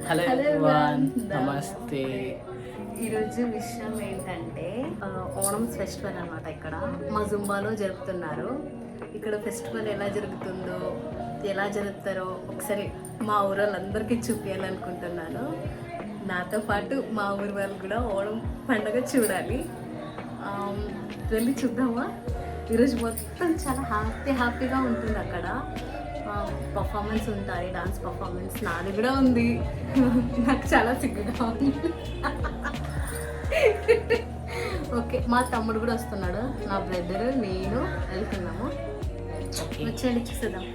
Hello everyone, నమస్తే. ఈరోజు విషయం ఏంటంటే ఓణం ఫెస్టివల్ అనమాట. ఇక్కడ మా జుంబాలో జరుపుతున్నారు. ఇక్కడ ఫెస్టివల్ ఎలా జరుగుతుందో, ఎలా జరుపుతారో ఒకసారి మా ఊరు వాళ్ళందరికీ చూపించాలనుకుంటున్నాను. నాతో పాటు మా ఊరి వాళ్ళు కూడా ఓణం పండుగ చూడాలి. వెళ్ళి చూద్దామా? ఈరోజు మొత్తం చాలా హ్యాపీగా ఉంటుంది. అక్కడ పర్ఫార్మెన్స్ ఉంటాయి, డాన్స్ పర్ఫార్మెన్స్ నాది కూడా ఉంది. నాకు చాలా సిగ్గుగా ఉంది. ఓకే, మా తమ్ముడు కూడా వస్తున్నాడు, నా బ్రదర్ నేను వెళ్తున్నాము. వచ్చేయండి, చూసేద్దాం.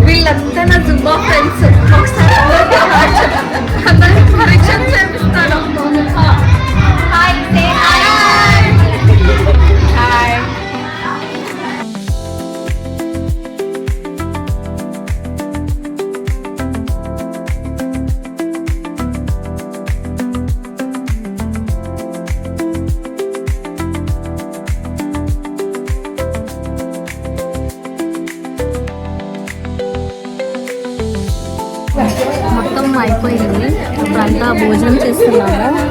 వీళ్ళంతా నా జుంబా ఫ్రెండ్స్. ఒకసారి అందరికి పరిచయం చేపిస్తాను. మొత్తం అయిపోయింది. ఇప్పుడు అంతా భోజనం చేస్తున్నాము.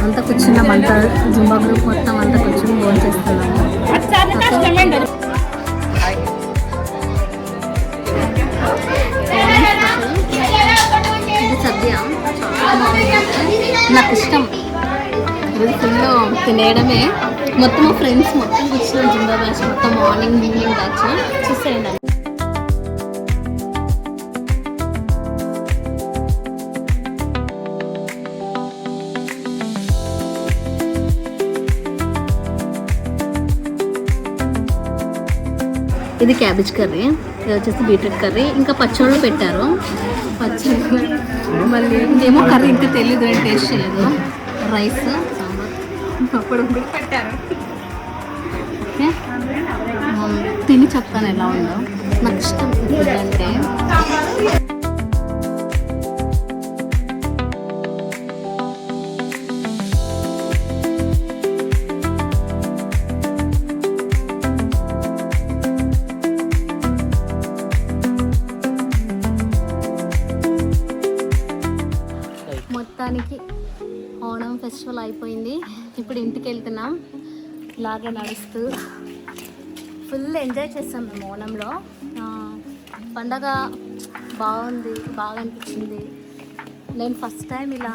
అంతా కూర్చున్నాం, అంతా జుంబా గ్రూప్ మొత్తం అంతా కూర్చొని భోజనం చేస్తున్నాము. ఇది సద్య, నాకు ఇష్టం. ఇది ఫుల్ తినేయడమే. మొత్తం ఫ్రెండ్స్ మొత్తం కూర్చున్నాం. జుంబా బ్యాచ్ మొత్తం మార్నింగ్ ఈవినింగ్ బ్యాచ్ చూసేయండి. ఇది క్యాబేజ్ కర్రీ, ఇది వచ్చేసి బీట్రూట్ కర్రీ, ఇంకా పచ్చళ్ళు పెట్టారు. పచ్చళ్ళు మళ్ళీ ఇంకేమో కర్రీ ఇంకా తెలియదు, నేను టేస్ట్ చేయలేదు. రైస్, సాంబార్, అప్పుడు కూడా పెట్టారు. ఓకే, తిని చెప్తాను ఎలా ఉందో. నాకు ఇష్టం ఫుడ్ అంటే. మొత్తానికి ఓణం ఫెస్టివల్ అయిపోయింది. ఇప్పుడు ఇంటికి వెళ్తున్నాం. ఇలాగే నడుస్తూ ఫుల్ ఎంజాయ్ చేస్తాం మేము ఓణంలో. పండగ బాగుంది, బాగా అనిపించింది. నేను ఫస్ట్ టైం ఇలా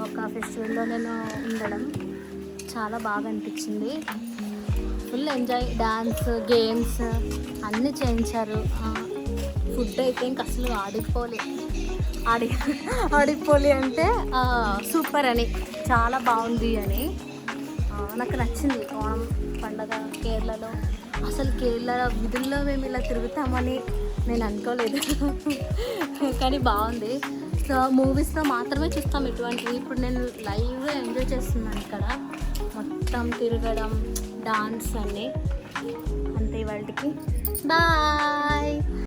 ఒక ఫెస్టివల్లో నేను ఉండడం చాలా బాగా అనిపించింది. ఫుల్ ఎంజాయ్, డాన్స్, గేమ్స్ అన్నీ చేయించారు. ఫుడ్ అయితే ఇంక అసలు ఆడిపోలే అంటే సూపర్ అని, చాలా బాగుంది అని నాకు నచ్చింది. ఓణం పండగ కేరళలో, అసలు కేరళ విధుల్లో మేము ఇలా తిరుగుతామని నేను అనుకోలేదు. కానీ బాగుంది. సో మూవీస్లో మాత్రమే చూస్తాం ఇటువంటివి. ఇప్పుడు నేను లైవ్గా ఎంజాయ్ చేస్తున్నాను ఇక్కడ. మొత్తం తిరగడం, డాన్స్ అన్నీ. అంతే. వాళ్ళకి బాయ్.